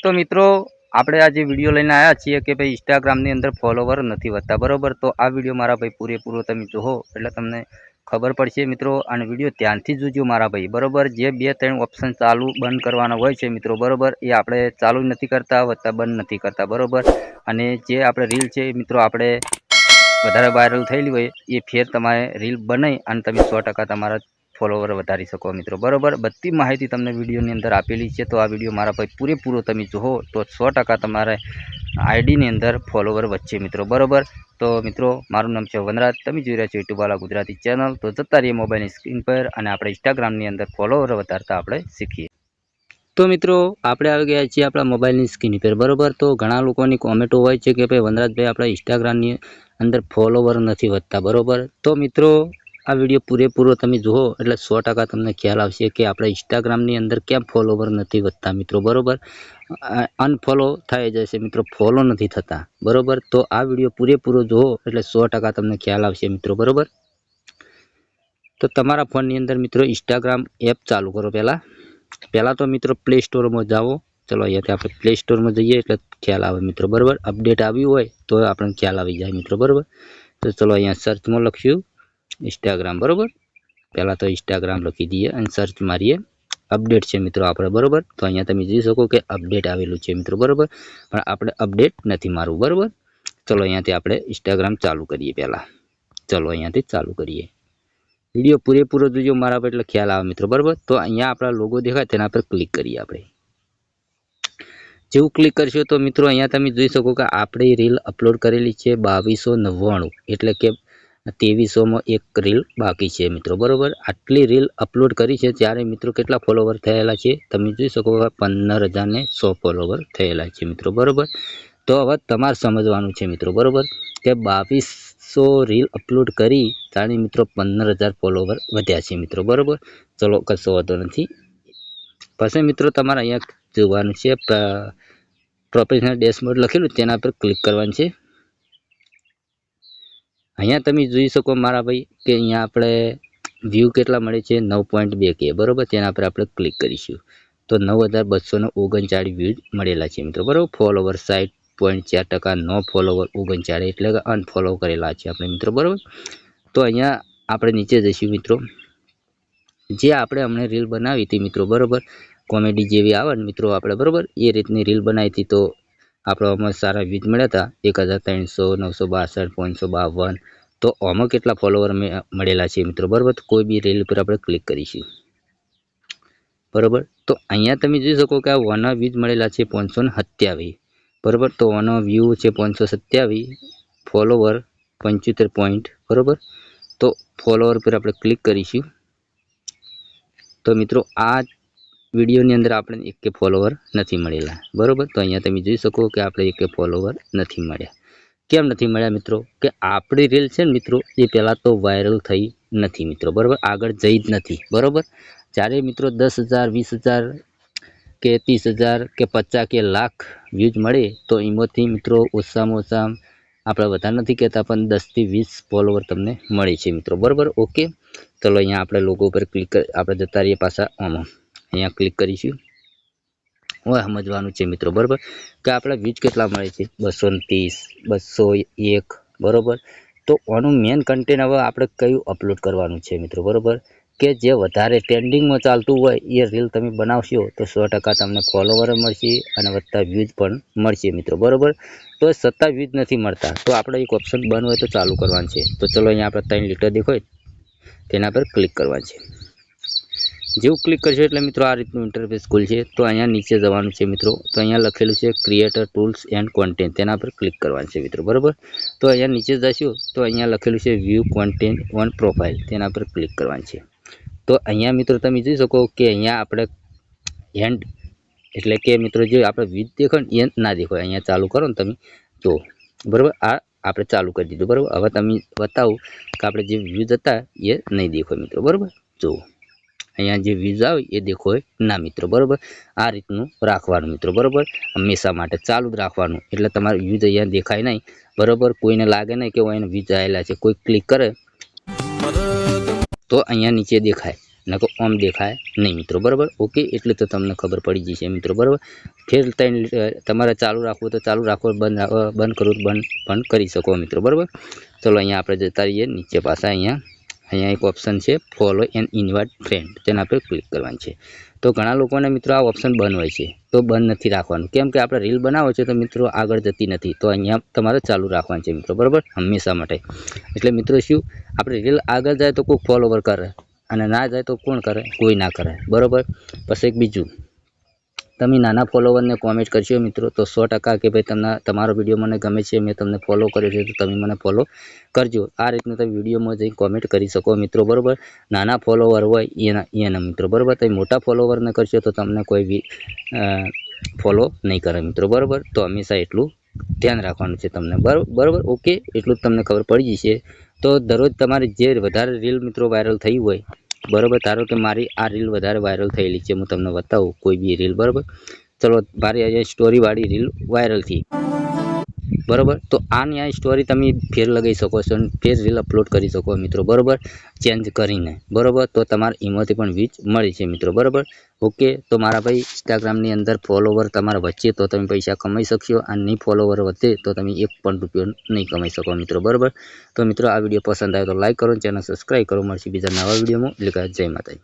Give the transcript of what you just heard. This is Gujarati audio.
तो मित्रों આપણે આજે વિડિયો લઈને આવ્યા છીએ કે ભાઈ ઇન્સ્ટાગ્રામની અંદર ફોલોવર નથી વધતા બરોબર। તો આ વિડિયો મારા ભાઈ પૂરેપૂરો તમે જોવો એટલે તમને ખબર પડશે મિત્રો। અને વિડિયો ધ્યાનથી જોજો મારા ભાઈ બરોબર। જે બે ત્રણ ઓપ્શન ચાલુ બંધ કરવાના હોય છે મિત્રો બરોબર, એ આપણે ચાલુ નથી કરતા વધતા બંધ નથી કરતા બરોબર। અને જે આપણે રીલ છે મિત્રો આપણે વધારે વાયરલ થયેલી હોય એ ફેર તમારે રીલ બનાવી અને તમે 100% તમારા ફોલોવર વધારી શકો મિત્રો બરોબર। બધી માહિતી તમને વિડીયોની અંદર આપેલી છે, તો આ વિડીયો મારા ભાઈ પૂરેપૂરો તમે જુઓ તો 100% તમારે આઈડીની અંદર ફોલોવર વધશે મિત્રો બરોબર। તો મિત્રો મારું નામ છે વનરાજ, તમે જોઈ રહ્યા છો યુટ્યુબ વાળા ગુજરાતી ચેનલ। તો જતા રહીએ મોબાઈલની સ્ક્રીન પર અને આપણે ઇન્સ્ટાગ્રામની અંદર ફોલોવર વધારતા આપણે શીખીએ। તો મિત્રો આપણે આવી ગયા છીએ આપણા મોબાઈલની સ્ક્રીન પર બરોબર। તો ઘણા લોકોની કોમેન્ટો હોય છે કે ભાઈ વનરાજભાઈ આપણા ઇન્સ્ટાગ્રામની અંદર ફોલોવર નથી વધતા બરોબર। તો મિત્રો આ વિડીયો પૂરેપૂરો તમે જુઓ એટલે 100% તમને ખ્યાલ આવશે કે આપણા ઇન્સ્ટાગ્રામની અંદર કેમ ફોલોવર નથી વધતા મિત્રો બરોબર। અનફોલો થઈ જશે મિત્રો, ફોલો નથી થતા બરોબર। તો આ વિડીયો પૂરેપૂરો જુઓ એટલે 100% તમને ખ્યાલ આવશે મિત્રો બરોબર। તો તમારા ફોનની અંદર મિત્રો ઇન્સ્ટાગ્રામ એપ ચાલુ કરો। પહેલાં તો મિત્રો પ્લે સ્ટોરમાં જાઓ। ચલો અહીંયાથી આપણે પ્લે સ્ટોરમાં જઈએ એટલે ખ્યાલ આવે મિત્રો બરાબર। અપડેટ આવ્યું હોય તો આપણને ખ્યાલ આવી જાય મિત્રો બરાબર। તો ચલો અહીંયા સર્ચમાં લખ્યું ઇન્સ્ટાગ્રામ બરાબર। પહેલાં તો ઇન્સ્ટાગ્રામ લખી દઈએ અને સર્ચ મારીએ। અપડેટ છે મિત્રો આપણે બરાબર। તો અહીંયા તમે જોઈ શકો કે અપડેટ આવેલું છે મિત્રો બરાબર, પણ આપણે અપડેટ નથી મારવું બરાબર। ચલો અહીંયાથી આપણે ઇન્સ્ટાગ્રામ ચાલુ કરીએ। પહેલાં ચલો અહીંયાથી ચાલુ કરીએ। વિડીયો પૂરેપૂરો જોજો મારા પર એટલે ખ્યાલ આવે મિત્રો બરાબર। તો અહીંયા આપણા લોગો દેખાય તેના પર ક્લિક કરીએ આપણે। જેવું ક્લિક કરશો તો મિત્રો અહીંયા તમે જોઈ શકો કે આપણે રીલ અપલોડ કરેલી છે 2299, એટલે કે 2300માં એક રીલ બાકી છે મિત્રો બરાબર। આટલી રીલ અપલોડ કરી છે ત્યારે મિત્રો કેટલા ફોલોવર થયેલા છે તમે જોઈ શકો કે 15100 ફોલોવર થયેલા છે મિત્રો બરાબર। તો હવે તમારે સમજવાનું છે મિત્રો બરાબર કે 2200 રીલ અપલોડ કરી ત્યારે મિત્રો 15000 ફોલોવર વધ્યા છે મિત્રો બરાબર। ચલો કશો વાંધો નથી। પછી મિત્રો તમારે અહીંયા જોવાનું છે પ્રોફેશનલ ડેશબોર્ડ લખેલું તેના પર ક્લિક કરવાનું છે। અહીંયા તમે જોઈ શકો મારા ભાઈ કે અહીંયા આપણે વ્યૂ કેટલા મળે છે 9.2K બરાબર। તેના પર આપણે ક્લિક કરીશું તો 9239 વ્યૂઝ મળેલા છે મિત્રો બરાબર। ફોલોવર 60.4%, નો ફોલોવર 39, એટલે કે અનફોલો કરેલા છે આપણે મિત્રો બરાબર। તો અહીંયા આપણે નીચે જઈશું મિત્રો। જે આપણે હમણાં રીલ બનાવી હતી મિત્રો બરાબર, કોમેડી જેવી આવે ને મિત્રો આપણે બરાબર, એ રીતની રીલ બનાવી હતી। તો આપણામાં સારા વ્યૂઝ મળ્યા હતા 1300, 962, 552। તો આમાં કેટલા ફોલોવર મળેલા છે મિત્રો બરાબર। તો કોઈ બી રીલ પર આપણે ક્લિક કરીશું બરાબર। તો અહીંયા તમે જોઈ શકો કે આ વના વ્યૂઝ મળેલા છે 527 બરાબર। તો વનો વ્યૂ છે 527, ફોલોવર 75 પોઈન્ટ બરાબર। તો ફોલોવર પર આપણે ક્લિક કરીશું તો મિત્રો આ વિડીયોની અંદર આપણે એક ફોલોવર નથી મળેલા બરાબર। તો અહીંયા તમે જોઈ શકો કે આપણે એક ફોલોવર નથી મળ્યા। કેમ નથી મળ્યા મિત્રો કે આપણી રીલ છે ને મિત્રો એ પહેલાં તો વાયરલ થઈ નથી મિત્રો બરાબર, આગળ જઈ જ નથી બરાબર। જ્યારે મિત્રો 10,000, 20,000 કે 30,000 કે 50 કે લાખ વ્યૂઝ મળે તો એમાંથી મિત્રો ઓછામાં ઓછા આપણે વધારે નથી કહેતા પણ 10 થી 20 ફોલોવર તમને મળે છે મિત્રો બરાબર। ઓકે, ચલો અહીંયા આપણે લોગો ઉપર ક્લિક આપણે જતા રહીએ પાછા આમાં। અહીંયા ક્લિક કરીશું। હવે સમજવાનું છે મિત્રો બરાબર કે આપણા વ્યૂઝ કેટલા મળે છે 230, 201 બરાબર। તો આનું મેન કન્ટેન્ટ હવે આપણે કયું અપલોડ કરવાનું છે મિત્રો બરાબર, કે જે વધારે ટ્રેન્ડિંગમાં ચાલતું હોય એ રીલ તમે બનાવશો તો 100% તમને ફોલોવર મળશે અને વધતા વ્યૂઝ પણ મળશે મિત્રો બરાબર। તો છતાં વ્યૂઝ નથી મળતા તો આપણે એક ઓપ્શન બંધ હોય તો ચાલુ કરવાનું છે। તો ચલો અહીંયા આપણે 3 લીટર દેખાય તેના પર ક્લિક કરવાનું છે। જેવું ક્લિક કરશો એટલે મિત્રો આ રીતનું ઇન્ટરફેસ ખુલશે। તો અહીંયા નીચે જવાનું છે મિત્રો। તો અહીંયા લખેલું છે ક્રિએટર ટૂલ્સ એન્ડ કોન્ટેન્ટ, તેના પર ક્લિક કરવાનું છે મિત્રો બરાબર। તો અહીંયા નીચે જશું તો અહીંયા લખેલું છે વ્યૂ કોન્ટેન્ટ ઓન પ્રોફાઇલ, તેના પર ક્લિક કરવાનું છે। તો અહીંયા મિત્રો તમે જોઈ શકો કે અહીંયા આપણે એન્ડ એટલે કે મિત્રો જે આપણે વ્યૂઝ દેખો ને એ ના દેખો, અહીંયા ચાલુ કરો ને તમે જો બરાબર, આ આપણે ચાલુ કરી દીધું બરાબર। હવે તમે બતાવું કે આપણે જે વ્યૂઝ હતા એ નહીં દેખો મિત્રો બરાબર। જુઓ અહીંયા જે વ્યૂઝ આવે એ દેખો ના મિત્રો બરાબર। આ રીતનું રાખવાનું મિત્રો બરાબર, હંમેશા માટે ચાલુ જ રાખવાનું એટલે તમારે વ્યૂઝ અહીંયા દેખાય નહીં બરાબર। કોઈને લાગે નહીં કે એને વ્યૂઝ આવેલા છે, કોઈ ક્લિક કરે તો અહીંયા નીચે દેખાય નકો ઓમ દેખાય નહીં મિત્રો બરાબર. ઓકે, એટલે તો તમને ખબર પડી જશે મિત્રો બરાબર. ફેર તમારે ચાલુ રાખવું તો ચાલુ રાખો, બંધ કરવું તો બંધ પણ કરી શકો મિત્રો બરાબર. ચલો અહીંયા આપણે જતા રહીએ નીચે પાછા. અહીંયા એક ઓપ્શન છે ફોલો એન્ડ ઇન્વાઇટ ફ્રેન્ડ, તેના પર ક્લિક કરવાનું છે. તો ઘણા લોકોને મિત્રો આ ઓપ્શન બંધ હોય છે, તો બંધ નથી રાખવાનું, કેમ કે આપણે રીલ બનાવો છે તો મિત્રો આગળ જતી નથી, તો અહીંયા તમારે ચાલુ રાખવાનું છે મિત્રો બરાબર, હંમેશા માટે. એટલે મિત્રો શું, આપણે રીલ આગળ જાય તો કોઈ ફોલોવર કરે, અને ના જાય તો કોણ કરે, કોઈ ના કરે બરાબર. પછી એક બીજું, તમે નાના ફોલોવરને કોમેન્ટ કરશો મિત્રો તો 100% કે ભાઈ તમારો વિડીયો મને ગમે છે, મેં તમને ફોલો કર્યો છે, તો તમે મને ફોલો કરજો. આ રીતનું તમે વિડીયોમાં જઈ કોમેન્ટ કરી શકો મિત્રો બરાબર. નાના ફોલોવર હોય એના મિત્રો બરાબર. તમે મોટા ફોલોવરને કરશો તો તમને કોઈ બી ફોલો નહીં કરે મિત્રો બરાબર. તો હંમેશા એટલું ધ્યાન રાખવાનું છે તમને બરાબર. ઓકે, એટલું જ તમને ખબર પડી જશે. તો દરરોજ તમારે જે વધારે રીલ મિત્રો વાયરલ થઈ હોય બરાબર, ધારો કે મારી આ રીલ વધારે વાયરલ થયેલી છે, હું તમને બતાવું કોઈ બી રીલ બરાબર. ચલો, મારી અહીંયા સ્ટોરીવાળી રીલ વાયરલ થઈ બરાબર. તો આની આ સ્ટોરી તમે ફેર લગાવી શકો છો અને ફેર રીલ અપલોડ કરી શકો મિત્રો બરાબર, ચેન્જ કરીને બરાબર. તો તમારે એમાંથી પણ વ્યુઝ મળી છે મિત્રો બરાબર. ઓકે, તો મારા ભાઈ ઇન્સ્ટાગ્રામની અંદર ફોલોવર તમારા વચ્ચે તો તમે પૈસા કમાઈ શકશો, અને નહીં ફોલોવર વધે તો તમે 1 પણ રૂપિયો નહીં કમાઈ શકો મિત્રો બરાબર. તો મિત્રો આ વિડીયો પસંદ આવે તો લાઈક કરો, ચેનલ સબસ્ક્રાઈબ કરો. મળશે બીજા નવા વિડીયોમાં. એટલે કે જય માતાજી.